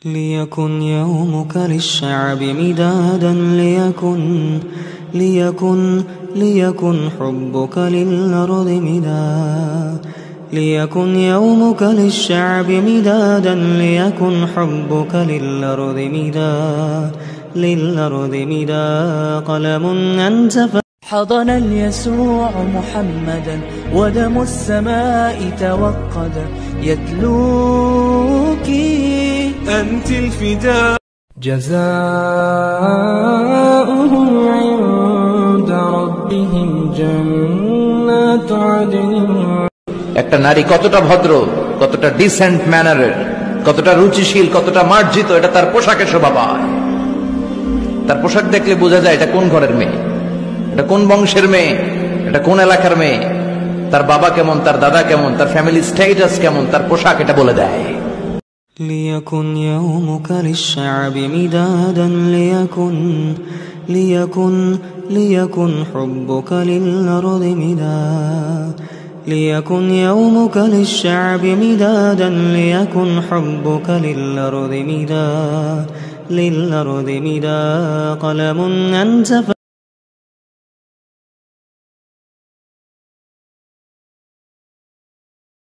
ليكن يومك للشعب مدادا ليكن حبك للأرض مدادا ليكن يومك للشعب مدادا ليكن حبك للأرض مدا قلم أنت حضن اليسوع محمدا ودم السماء توقد يتلوك أنت الفداء جزاؤهم عند ربهم جنات عدن। একটা নারী কতটা ভদ্র, কতটা ডিসেন্ট ম্যানারের, কতটা রুচিশীল, কতটা মার্জিত, এটা তার পোশাকে শোভা পায়। তার পোশাক দেখলে বোঝা যায় এটা কোন ঘরের মেয়ে, এটা কোন বংশের মেয়ে, এটা কোন এলাকার মেয়ে, তার বাবা কেমন, তার দাদা কেমন, তার ফ্যামিলি স্ট্যাটাস কেমন, তার পোশাক এটা বলে দেয়। ليكن يومك للشعب مدادا ليكن حبك للأرض مدادا ليكن يومك للشعب مدادا ليكن حبك للأرض مدا قلم أنت